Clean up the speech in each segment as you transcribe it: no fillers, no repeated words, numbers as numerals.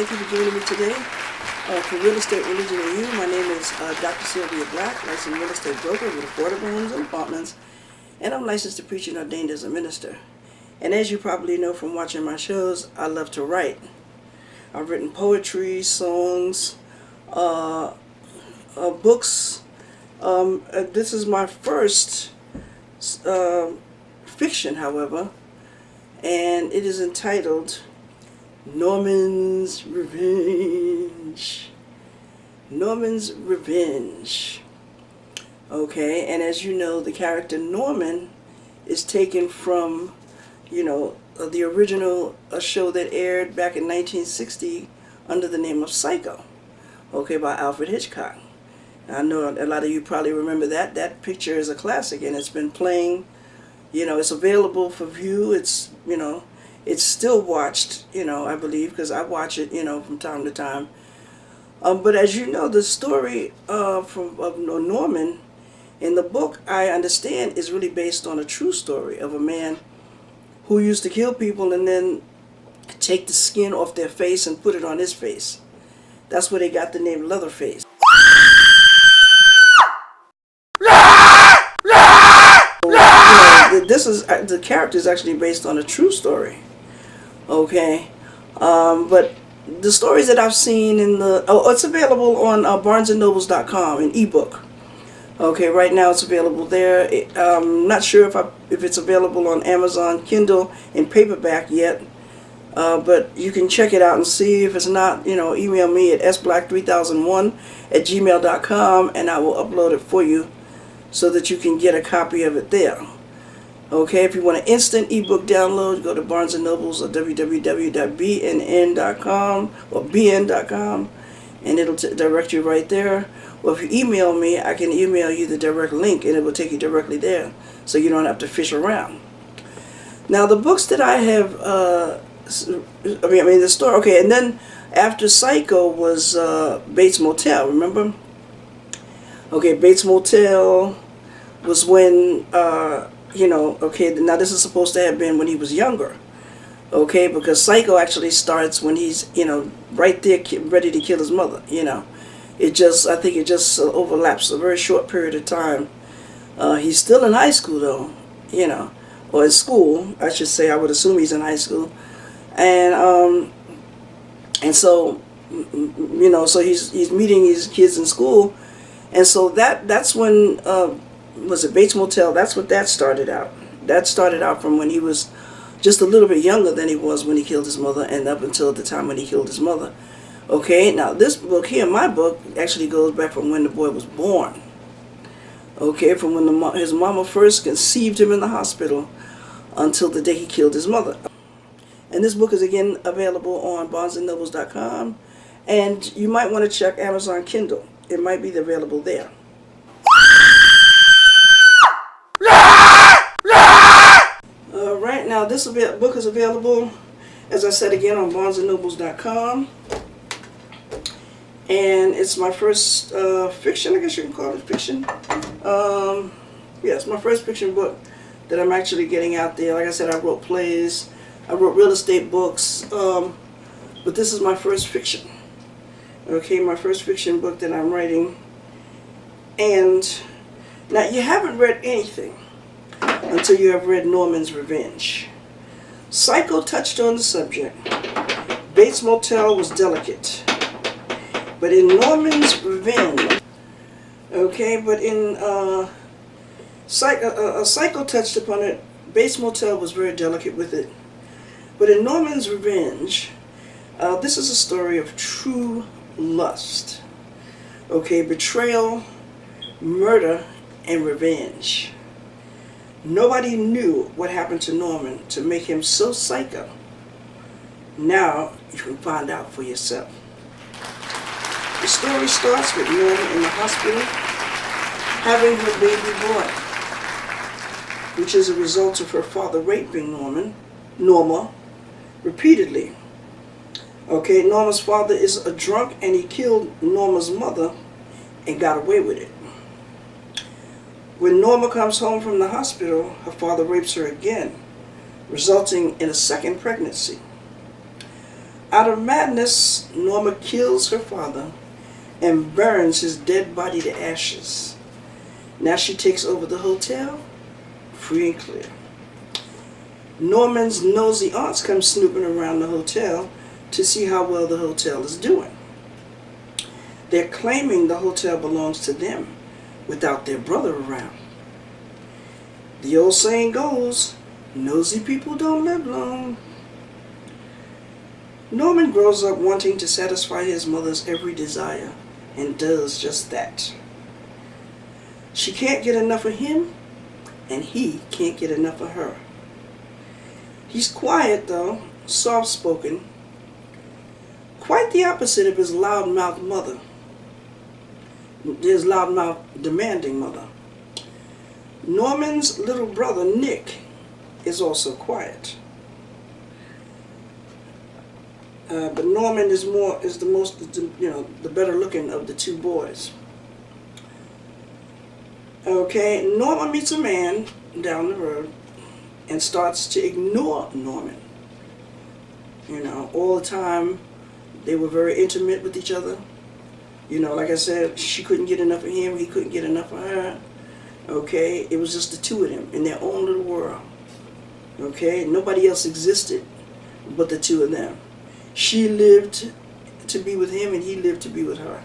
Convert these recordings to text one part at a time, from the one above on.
Thank you for joining me today for Real Estate, Religion, and You. My name is Dr. Sylvia Black, licensed real estate broker with affordable homes and apartments, and I'm licensed to preach and ordained as a minister. And as you probably know from watching my shows, I love to write. I've written poetry, songs, books. This is my first fiction, however, and it is entitled Norman's Revenge. Norman's Revenge. Okay, and as you know, the character Norman is taken from, the original show that aired back in 1960 under the name of Psycho, okay, by Alfred Hitchcock. I know a lot of you probably remember that. That picture is a classic, and it's been playing, it's available for view. It's, it's still watched, I believe, because I watch it, from time to time. But as you know, the story of Norman in the book, I understand, is really based on a true story of a man who used to kill people and then take the skin off their face and put it on his face. That's where they got the name Leatherface. The character is actually based on a true story. Okay, but the stories that I've seen in it's available on barnesandnobles.com in ebook. Okay, right now it's available there. I'm not sure if it's available on Amazon Kindle in paperback yet, but you can check it out and see. If it's not, email me at sblack3001@gmail.com and I will upload it for you so that you can get a copy of it there. Okay, if you want an instant ebook download, go to Barnes & Nobles or www.bnn.com or bn.com, and it'll direct you right there. Or if you email me, I can email you the direct link, and it will take you directly there, so you don't have to fish around. Now, the books that I have, the story, okay, and then after Psycho was Bates Motel, remember? Okay, Bates Motel was when... okay, now this is supposed to have been when he was younger, okay, because Psycho actually starts when he's, right there ready to kill his mother, I think it just overlaps a very short period of time. He's still in high school though, or in school, I should say. I would assume he's in high school, and so, so he's meeting these kids in school, and so that's when, was it Bates Motel? That's what that started out. That started out from when he was just a little bit younger than he was when he killed his mother, and up until the time when he killed his mother. Okay, now this book here, my book, actually goes back from when the boy was born. Okay, from when his mama first conceived him in the hospital until the day he killed his mother. And this book is again available on barnesandnobles.com, and you might want to check Amazon Kindle. It might be available there. Right now, this book is available, as I said again, on barnesandnobles.com, and it's my first fiction. I guess you can call it fiction. Yes, my first fiction book that I'm actually getting out there. Like I said, I wrote plays, I wrote real estate books, but this is my first fiction. Okay, my first fiction book that I'm writing. And now, you haven't read anything until you have read Norman's Revenge. Psycho touched on the subject. Bates Motel was delicate. But in Norman's Revenge, okay, but in Psycho touched upon it. Bates Motel was very delicate with it. But in Norman's Revenge, this is a story of true lust. Okay, betrayal, murder, and revenge. Nobody knew what happened to Norman to make him so psycho. Now you can find out for yourself. The story starts with Norma in the hospital having her baby boy, which is a result of her father raping Norma, repeatedly. Okay, Norma's father is a drunk, and he killed Norma's mother and got away with it. When Norma comes home from the hospital, her father rapes her again, resulting in a second pregnancy. Out of madness, Norma kills her father and burns his dead body to ashes. Now she takes over the hotel, free and clear. Norman's nosy aunts come snooping around the hotel to see how well the hotel is doing. They're claiming the hotel belongs to them without their brother around. The old saying goes, nosy people don't live long. Norman grows up wanting to satisfy his mother's every desire and does just that. She can't get enough of him, and he can't get enough of her. He's quiet though, soft-spoken, quite the opposite of his loudmouth mother, his loudmouth demanding mother. Norman's little brother Nick is also quiet. But Norman is the better looking of the two boys. Okay, Norma meets a man down the road and starts to ignore Norman. All the time they were very intimate with each other. Like I said, she couldn't get enough of him, he couldn't get enough of her. Okay, it was just the two of them in their own little world. Okay, nobody else existed but the two of them. She lived to be with him and he lived to be with her.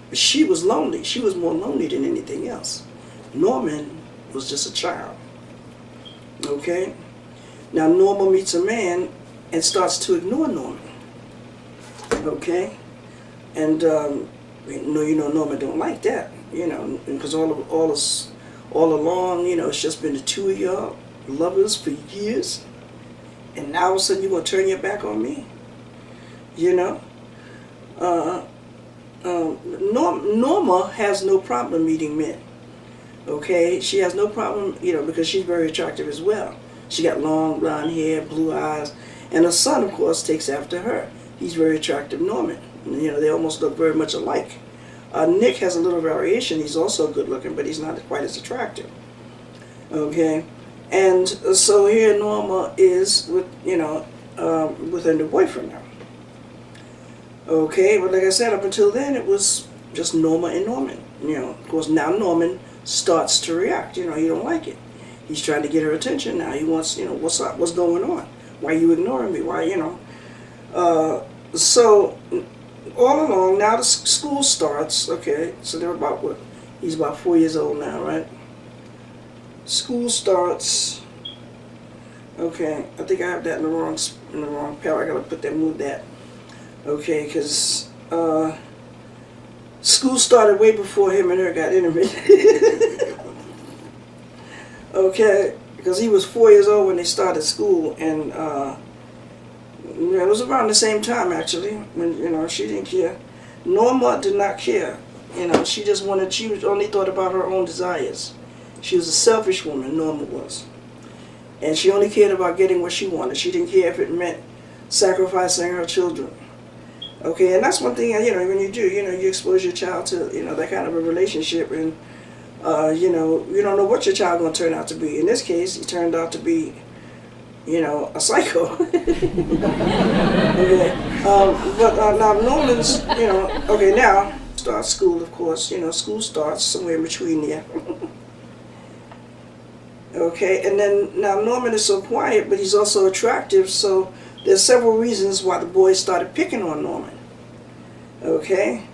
But she was lonely. She was more lonely than anything else. Norman was just a child. Okay? Now Norma meets a man and starts to ignore Norman. Okay? And Norma don't like that. Because all along, it's just been the two of y'all lovers for years. And now all of a sudden you're going to turn your back on me? Norma has no problem meeting men. Okay? She has no problem, because she's very attractive as well. She got long blonde hair, blue eyes. And her son, of course, takes after her. He's very attractive, Norman. They almost look very much alike. Nick has a little variation. He's also good looking, but he's not quite as attractive. Okay? And so here Norma is with her new boyfriend now. Okay, but like I said, up until then it was just Norma and Norman. Of course now Norman starts to react. He don't like it. He's trying to get her attention now. He wants, what's up? What's going on? Why are you ignoring me? Why, So all along, now the school starts. Okay, so they're about what? He's about 4 years old now, right? School starts. Okay, I think I have that in the wrong pair. I gotta move that. Okay, because school started way before him and her got intimate. Okay, because he was 4 years old when they started school, and it was around the same time actually when she didn't care. Norma did not care. She only thought about her own desires. She was a selfish woman, Norma was. And she only cared about getting what she wanted. She didn't care if it meant sacrificing her children. Okay, and that's one thing, when you do, you expose your child to, that kind of a relationship, and, you don't know what your child going to turn out to be. In this case, he turned out to be, a psycho. Okay, but now Norman's, okay, now, start school, of course, school starts somewhere in between there. Okay, and then now Norman is so quiet, but he's also attractive, so there's several reasons why the boys started picking on Norman. Okay,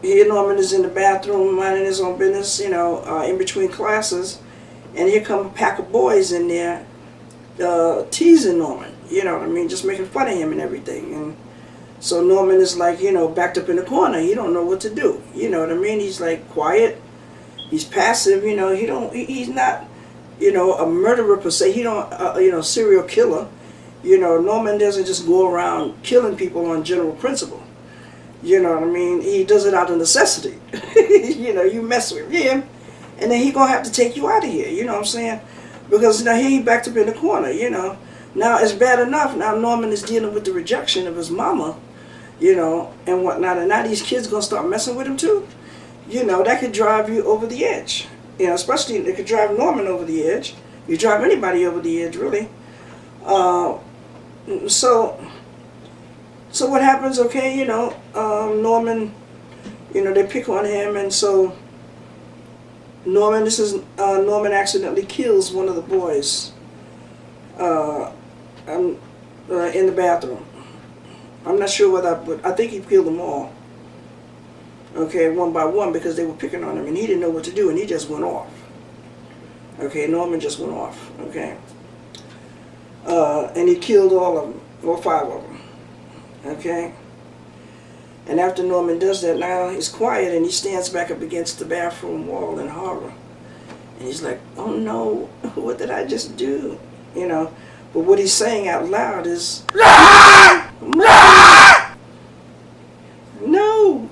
here Norman is in the bathroom minding his own business, in between classes, and here come a pack of boys in there teasing Norman, just making fun of him and everything. And so Norman is like, backed up in the corner. He don't know what to do. He's like quiet. He's passive, he's not, a murderer per se. He don't, serial killer. Norman doesn't just go around killing people on general principle. He does it out of necessity. You mess with him, and then he gonna have to take you out of here. You know what I'm saying? Because now he backed up in the corner. Now it's bad enough. Now Norman is dealing with the rejection of his mama, and whatnot. And now these kids gonna start messing with him too. That could drive you over the edge. Especially it could drive Norman over the edge. You drive anybody over the edge, really. so what happens? Okay, Norman, they pick on him, and so Norman accidentally kills one of the boys in the bathroom. I'm not sure whether, but I think he killed them all. Okay, one by one, because they were picking on him, and he didn't know what to do, and he just went off. Okay, Norman just went off. Okay, and he killed all of them, or 5 of them. Okay, and after Norman does that, now he's quiet, and he stands back up against the bathroom wall in horror, and he's like, "Oh no, what did I just do?" But what he's saying out loud is, "No,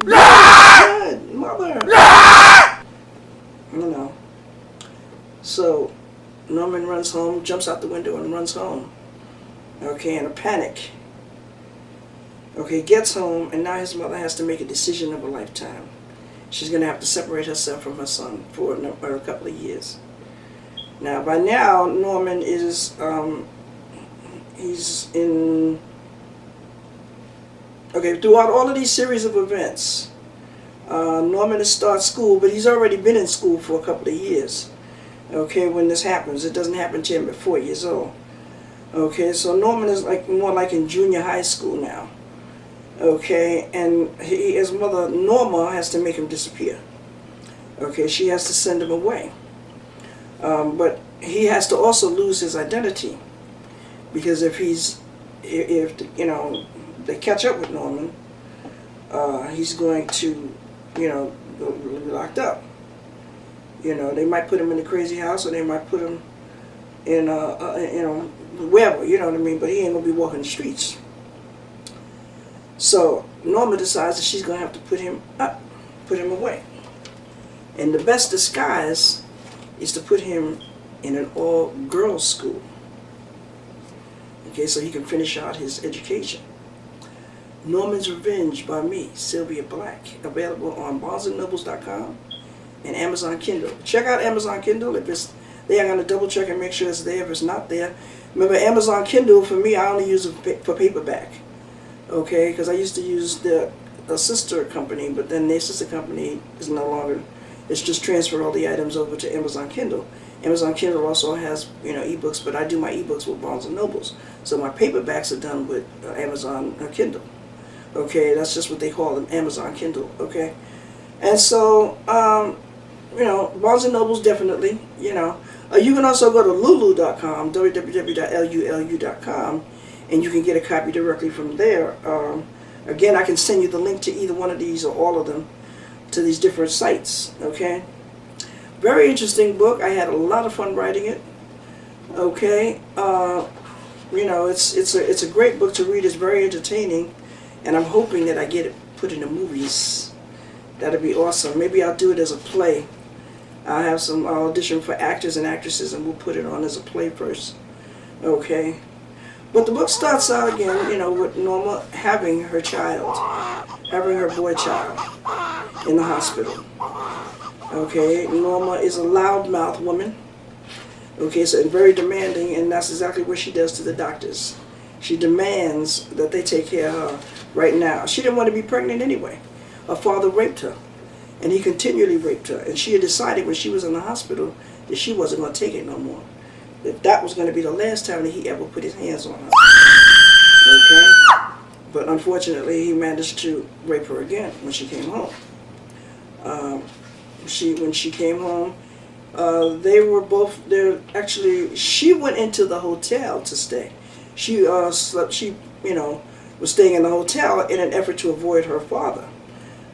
blood, mother." So Norman runs home, jumps out the window and runs home. Okay, in a panic. Okay, gets home, and now his mother has to make a decision of a lifetime. She's going to have to separate herself from her son for a couple of years. Now, by now, Norman is, he's in, okay, throughout all of these series of events, Norman has started school, but he's already been in school for a couple of years. Okay, when this happens, it doesn't happen to him at 4 years old. Okay, so Norman is more like in junior high school now. Okay, and his mother, Norma, has to make him disappear. Okay, she has to send him away. But he has to also lose his identity, because if they catch up with Norman, he's going to, be locked up. They might put him in a crazy house, or they might put him in wherever, you know what I mean, but he ain't gonna be walking the streets. So Norma decides that she's gonna have to put him away. And the best disguise is to put him in an all-girls school. Okay, so he can finish out his education. Norman's Revenge by me, Sylvia Black, available on BarnesandNobles.com and Amazon Kindle. Check out Amazon Kindle. If it's there, I'm going to double check and make sure it's there. If it's not there, remember Amazon Kindle, for me, I only use it for paperback. Okay, because I used to use a sister company, but then their sister company is no longer. It's just transferred all the items over to Amazon Kindle. Amazon Kindle also has ebooks, but I do my ebooks with Barnes and Nobles. So my paperbacks are done with Amazon Kindle. Okay, that's just what they call them, Amazon Kindle. Okay, and so Barnes and Nobles definitely. You can also go to lulu.com, www.lulu.com, and you can get a copy directly from there. Again, I can send you the link to either one of these or all of them to these different sites. Okay, very interesting book. I had a lot of fun writing it. Okay, it's a great book to read. It's very entertaining, and I'm hoping that I get it put in the movies. That'd be awesome. Maybe I'll do it as a play. I'll audition for actors and actresses, and we'll put it on as a play first. Okay. But the book starts out again, with Norma having her boy child in the hospital. Okay, Norma is a loudmouth woman. Okay, so very demanding, and that's exactly what she does to the doctors. She demands that they take care of her right now. She didn't want to be pregnant anyway. Her father raped her, and he continually raped her. And she had decided when she was in the hospital that she wasn't going to take it no more. That was going to be the last time that he ever put his hands on her. Okay? But unfortunately, he managed to rape her again when she came home. When she came home, they were both there. Actually, she went into the hotel to stay. She slept. She was staying in the hotel in an effort to avoid her father.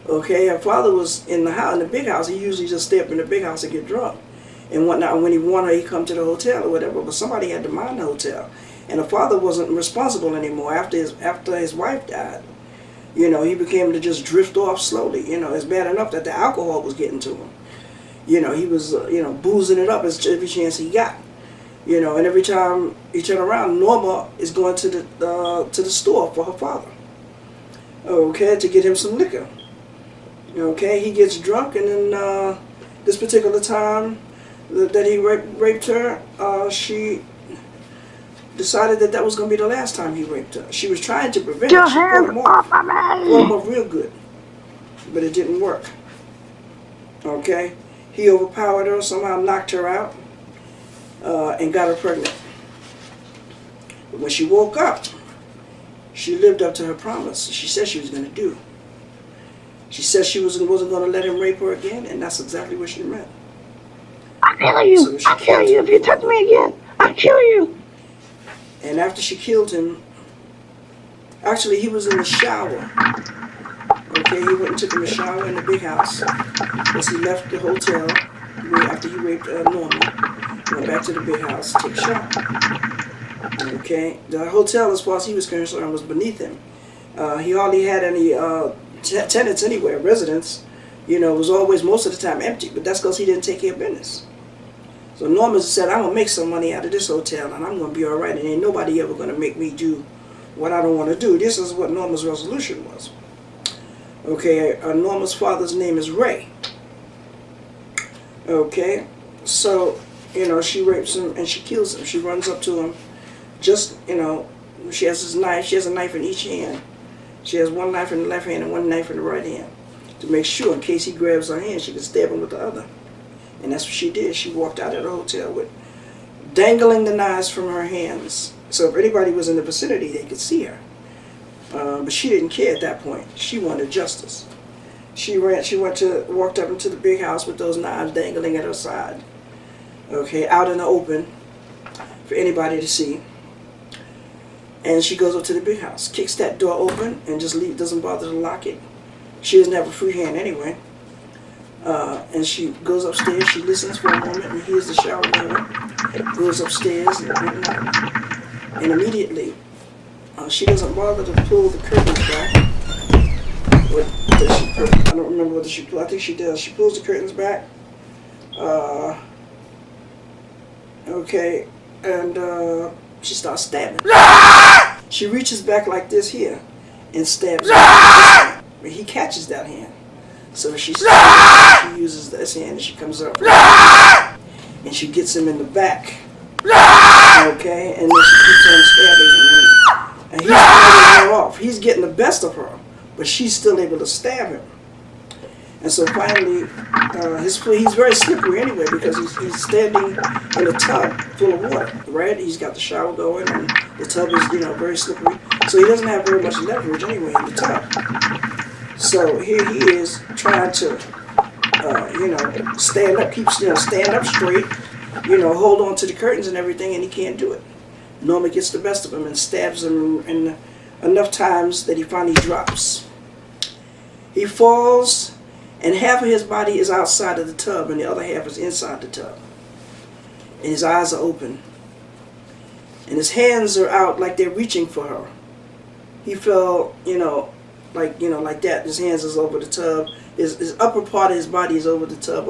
Okay, her father was in the house, in the big house. He usually just stay up in the big house and get drunk and whatnot. When he wanted her, he'd come to the hotel or whatever. But somebody had to mind the hotel, and her father wasn't responsible anymore after his wife died. He became to just drift off slowly. It's bad enough that the alcohol was getting to him. He was boozing it up every chance he got. And every time he turned around, Norma is going to the store for her father. Okay, to get him some liquor. Okay, he gets drunk, and then this particular time that he raped her, she decided that that was going to be the last time he raped her. She was trying to prevent Your it. She hands off of caught him me! up real good, but it didn't work. Okay, he overpowered her, somehow knocked her out, and got her pregnant. But when she woke up, she lived up to her promise. She said she was going to do. She said she wasn't going to let him rape her again, and that's exactly what she meant. I'll kill you! So she I'll kill killed you him. if you touch me again! I'll kill you! And after she killed him, actually he was in the shower. Okay, he went and took him a shower in the big house. Because he left the hotel after he raped Norma. Went back to the big house to take a shower. Okay, the hotel, as far as he was concerned, was beneath him. He hardly had any tenants anywhere, residents. You know, it was always most of the time empty, but that's because he didn't take care of business. So Norma said, I'm going to make some money out of this hotel, and I'm going to be all right, and ain't nobody ever going to make me do what I don't want to do. This is what Norma's resolution was. Okay, Norma's father's name is Ray. Okay, so, you know, she rapes him and she kills him. She runs up to him, just, you know, she has his knife. She has a knife in each hand. She has one knife in the left hand and one knife in the right hand, to make sure in case he grabs her hand, she can stab him with the other. And that's what she did. She walked out of the hotel with dangling the knives from her hands. So if anybody was in the vicinity, they could see her. But she didn't care at that point. She wanted justice. She walked up into the big house with those knives dangling at her side. Okay, out in the open for anybody to see. And she goes up to the big house, kicks that door open, and just doesn't bother to lock it. She doesn't have a free hand anyway. And she goes upstairs, she listens for a moment and hears the shower going. Goes upstairs and immediately she doesn't bother to pull the curtains back. I don't remember whether she pulls. I think she does. She pulls the curtains back. Okay, and she starts stabbing. She reaches back like this here and stabs him. But he catches that hand. So she uses this hand and she comes up and she gets him in the back. Okay, and then she keeps on stabbing him. And he's fighting her off. He's getting the best of her, but she's still able to stab him. And so finally, he's very slippery anyway because he's standing in a tub full of water, right? He's got the shower going and the tub is, you know, very slippery. So he doesn't have very much leverage anyway in the tub. So here he is trying to, you know, stand up straight, you know, hold on to the curtains and everything, and he can't do it. Norma gets the best of him and stabs him in enough times that he finally drops. He falls, and half of his body is outside of the tub, and the other half is inside the tub. And his eyes are open, and his hands are out like they're reaching for her. He fell, like that. His hands is over the tub. His upper part of his body is over the tub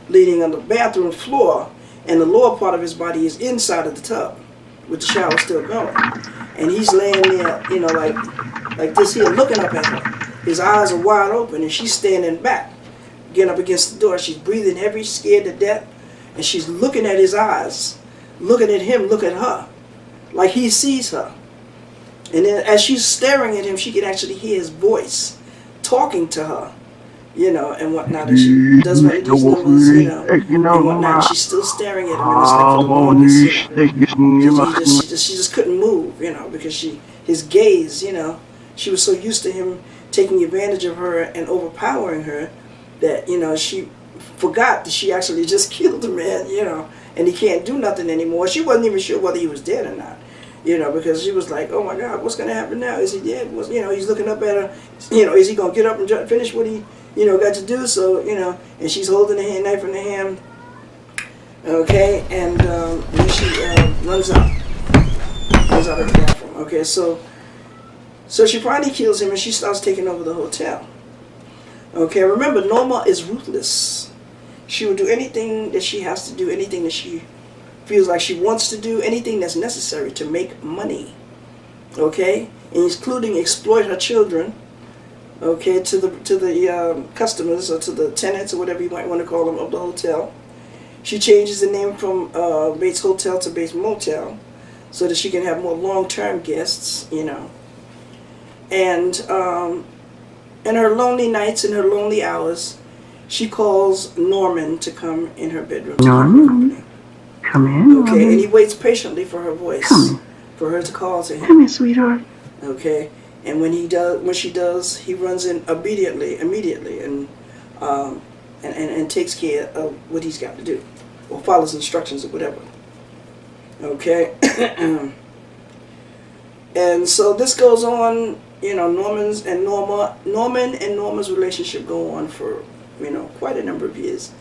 leading on the bathroom floor, and the lower part of his body is inside of the tub, with the shower still going. And he's laying there, like this here, looking up at her. His eyes are wide open, and she's standing back, getting up against the door. She's breathing heavy, scared to death, and she's looking at his eyes, looking at him, look at her, like he sees her. And then as she's staring at him, she can actually hear his voice talking to her, and whatnot. And she does one of these numbers, and whatnot. And she's still staring at him, and it's like for the longest, she just couldn't move, because his gaze, she was so used to him taking advantage of her and overpowering her that, she forgot that she actually just killed the man, and he can't do nothing anymore. She wasn't even sure whether he was dead or not. Because she was like, oh my God, what's going to happen now? Is he dead? He's looking up at her. Is he going to get up and finish what he, got to do? So, and she's holding the hand knife in her hand. Okay, and then she runs out of the bathroom. Okay, so she finally kills him and she starts taking over the hotel. Okay, remember, Norma is ruthless. She will do anything that she has to do, anything that she feels like she wants to do, anything that's necessary to make money, okay, including exploit her children, okay, to the customers or to the tenants or whatever you might want to call them of the hotel. She changes the name from Bates Hotel to Bates Motel, so that she can have more long-term guests, you know. And in her lonely nights, in her lonely hours, she calls Norman to come in her bedroom to keep her company. Come in. Okay, and he waits patiently for her voice, for her to call to him. Come in, sweetheart. Okay, and when she does, he runs in immediately, and takes care of what he's got to do, or follows instructions or whatever. Okay, and so this goes on. You know, Norman and Norma's relationship go on for, you know, quite a number of years.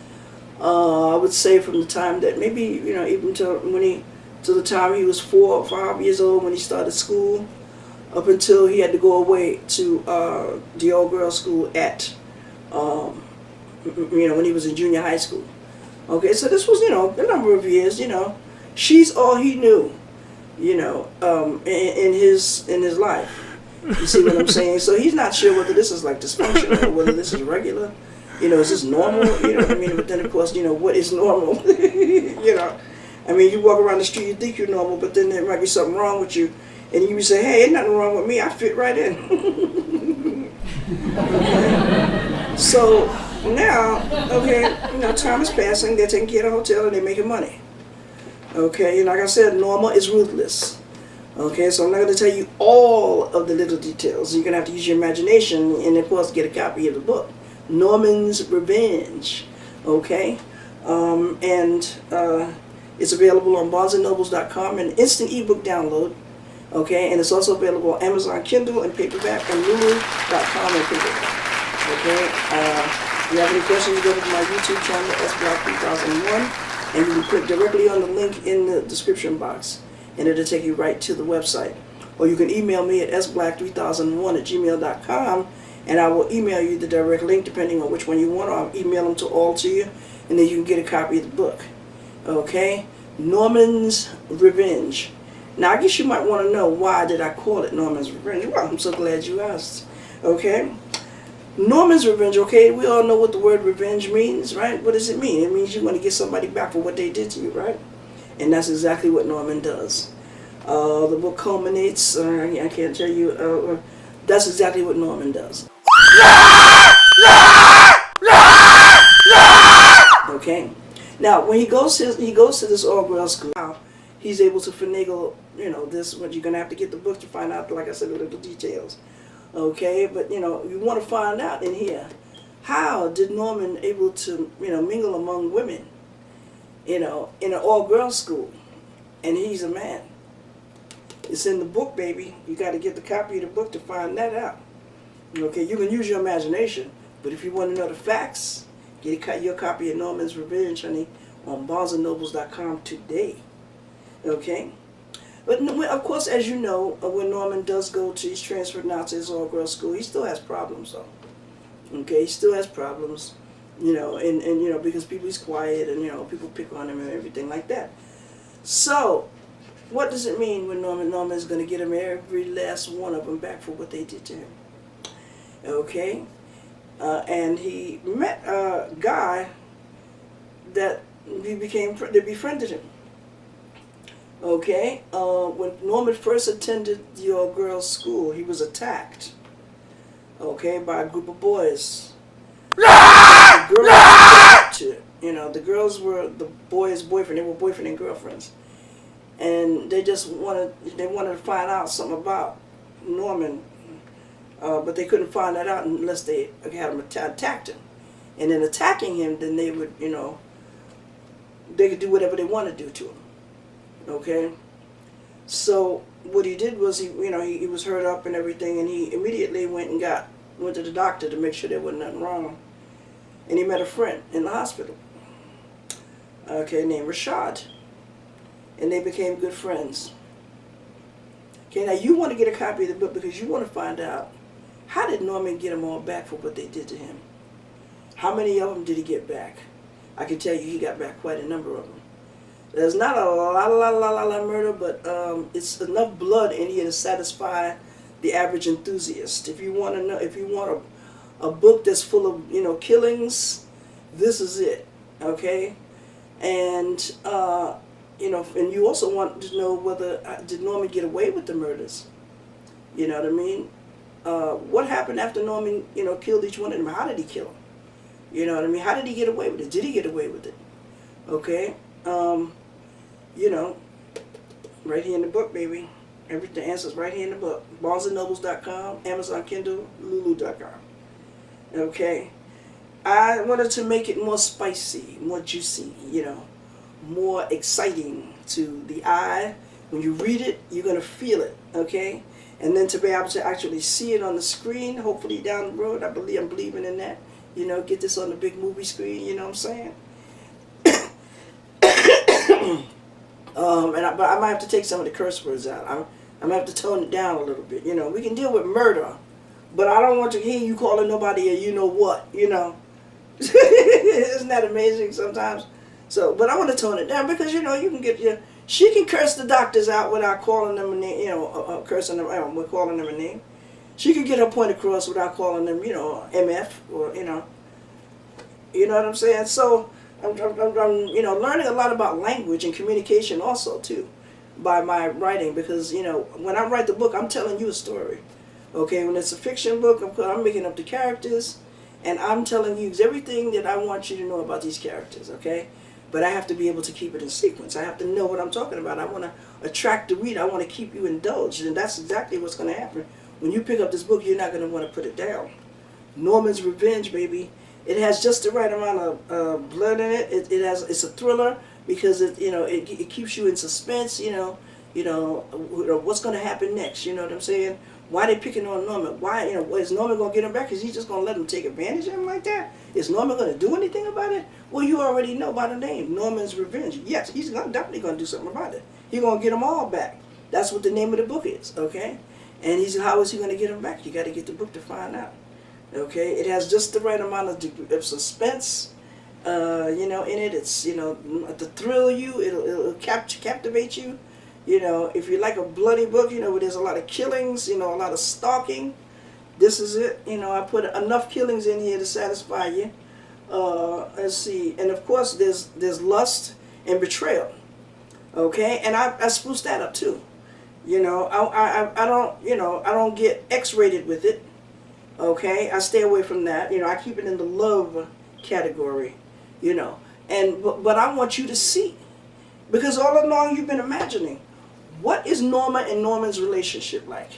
I would say from the time that maybe, you know, even till the time he was 4 or 5 years old when he started school, up until he had to go away to the all-girls school at, you know, when he was in junior high school. Okay, so this was, you know, a number of years. You know, she's all he knew, you know, in his life. You see what I'm saying? So he's not sure whether this is like dysfunctional or whether this is regular. You know, is this normal? You know what I mean? But then, of course, you know, what is normal? You know, I mean, you walk around the street, you think you're normal, but then there might be something wrong with you. And you say, hey, ain't nothing wrong with me. I fit right in. Okay. So now, okay, you know, time is passing. They're taking care of the hotel and they're making money. Okay, and like I said, Norma is ruthless. Okay, so I'm not going to tell you all of the little details. You're going to have to use your imagination and, of course, get a copy of the book, Norman's Revenge. Okay, and it's available on BarnesandNobles.com, an instant ebook download. Okay, and it's also available on Amazon Kindle and paperback and Lulu.com and paperback. Okay, if you have any questions, you go to my YouTube channel, SBlock3001, and you can click directly on the link in the description box, and it'll take you right to the website. Or you can email me at sblack3001@gmail.com, and I will email you the direct link depending on which one you want, or I'll email them to all to you, and then you can get a copy of the book. Okay, Norman's Revenge. Now, I guess you might want to know, why did I call it Norman's Revenge? Well, I'm so glad you asked. Okay, Norman's Revenge, okay, we all know what the word revenge means, right? What does it mean? It means you want to get somebody back for what they did to you, right? And that's exactly what Norman does. The book culminates, I can't tell you, that's exactly what Norman does. Okay, now when he goes to this all-girls school, he's able to finagle, you know, this, but you're going to have to get the book to find out, like I said, the little details. Okay, but, you know, you want to find out in here, how did Norman able to, you know, mingle among women, you know, in an all-girls school, and he's a man? It's in the book, baby. You got to get the copy of the book to find that out. Okay, you can use your imagination, but if you want to know the facts, get your copy of Norman's Revenge, honey, on BarnesandNobles.com today. Okay, but of course, as you know, when Norman does go to, he's transferred now to his all-girls school, he still has problems, though. Okay, he still has problems, you know, and you know, because he's quiet, and, you know, people pick on him and everything like that. So, what does it mean when Norman is going to get him, every last one of them, back for what they did to him? Okay, and he met a guy that they befriended him. Okay, when Norman first attended the all-girls school, he was attacked, okay, by a group of boys. The girls, you know, the girls were the boys' boyfriend. They were boyfriend and girlfriends, and they just wanted to find out something about Norman, but they couldn't find that out unless they had him attacked him, and in attacking him, then they would, you know, they could do whatever they want to do to him. Okay, so what he did was, he was hurt up and everything, and he immediately went to the doctor to make sure there wasn't nothing wrong, and he met a friend in the hospital, okay, named Rashad, and they became good friends. Okay, now you want to get a copy of the book because you want to find out, how did Norman get them all back for what they did to him? How many of them did he get back? I can tell you he got back quite a number of them. There's not a lot of murder, but it's enough blood in here to satisfy the average enthusiast. If you want to know, if you want a book that's full of, you know, killings, this is it. Okay, and and you also want to know whether did Norman get away with the murders? You know what I mean? What happened after Norman, killed each one of them? How did he kill them? You know what I mean? How did he get away with it? Did he get away with it? Okay? You know, right here in the book, baby. The answer's right here in the book. BarnesandNobles.com, Amazon Kindle, Lulu.com. Okay? I wanted to make it more spicy, more juicy, more exciting to the eye. When you read it, you're going to feel it, okay? And then to be able to actually see it on the screen, hopefully down the road, I'm believing in that. Get this on the big movie screen, you know what I'm saying? But I might have to take some of the curse words out. I'm going to have to tone it down a little bit. We can deal with murder, but I don't want to hear you calling nobody a you-know-what, Isn't that amazing sometimes? So, but I want to tone it down because, you can get she can curse the doctors out without calling them a name, cursing them, we're calling them a name. She could get her point across without calling them, MF, or, you know what I'm saying? So, I'm learning a lot about language and communication also, too, by my writing because, when I write the book, I'm telling you a story. Okay, when it's a fiction book, I'm making up the characters, and I'm telling you everything that I want you to know about these characters, okay? But I have to be able to keep it in sequence. I have to know what I'm talking about. I want to attract the reader. I want to keep you indulged, and that's exactly what's going to happen. When you pick up this book, you're not going to want to put it down. Norman's Revenge, baby. It has just the right amount of blood in it. It's a thriller because it keeps you in suspense. What's going to happen next. You know what I'm saying? Why are they picking on Norman? Why, is Norman going to get him back? Is he just going to let him take advantage of him like that? Is Norman going to do anything about it? Well, you already know by the name, Norman's Revenge. Yes, he's definitely going to do something about it. He's going to get them all back. That's what the name of the book is, okay? And how is he going to get them back? You got to get the book to find out, okay? It has just the right amount of suspense, in it. It's, to thrill you. It'll captivate you. If you like a bloody book, where there's a lot of killings, a lot of stalking, this is it. I put enough killings in here to satisfy you. Let's see, and of course there's lust and betrayal. Okay, and I spruce that up too. I don't get X-rated with it. Okay, I stay away from that. I keep it in the love category. But I want you to see, because all along you've been imagining. What is Norma and Norman's relationship like?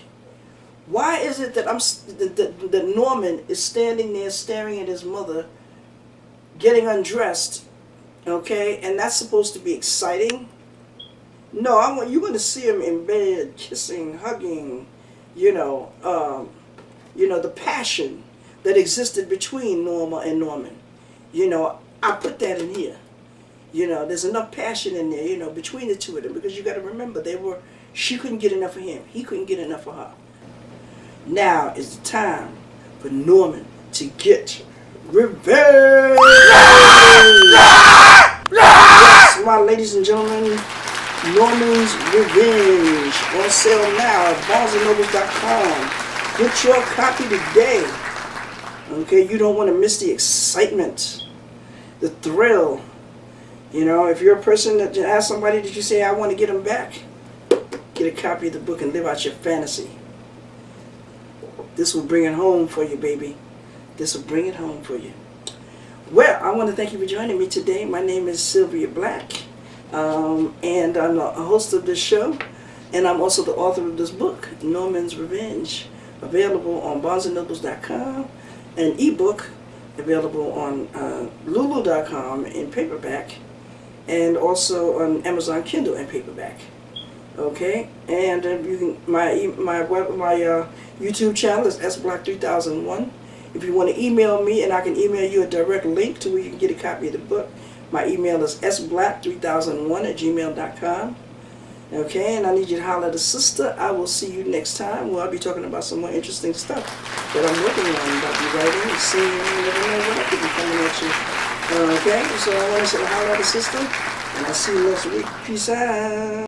Why is it that that Norman is standing there staring at his mother, getting undressed, okay? And that's supposed to be exciting? No, you're going to see him in bed, kissing, hugging, the passion that existed between Norma and Norman. I put that in here. There's enough passion in there, between the two of them, because you got to remember, she couldn't get enough of him. He couldn't get enough of her. Now is the time for Norman to get revenge. Yes, my ladies and gentlemen, Norman's Revenge on sale now at BarnesandNobles.com. Get your copy today. Okay, you don't want to miss the excitement, the thrill. If you're a person that has somebody that you say, I want to get them back, get a copy of the book and live out your fantasy. This will bring it home for you, baby. This will bring it home for you. Well, I want to thank you for joining me today. My name is Sylvia Black, and I'm a host of this show, and I'm also the author of this book, Norman's Revenge, available on BarnesandNobles.com, an ebook available on Lulu.com in paperback, and also on Amazon Kindle and paperback. Okay, and you can my YouTube channel is sblock3001. If you want to email me, and I can email you a direct link to where you can get a copy of the book. My email is sblock3001@gmail.com. Okay, and I need you to holler at a sister. I will see you next time, where I'll be talking about some more interesting stuff that I'm working on, about the writing, and seeing, you never know what I could be coming at you. Okay, so I want to say holler at a sister, and I'll see you next week. Peace out.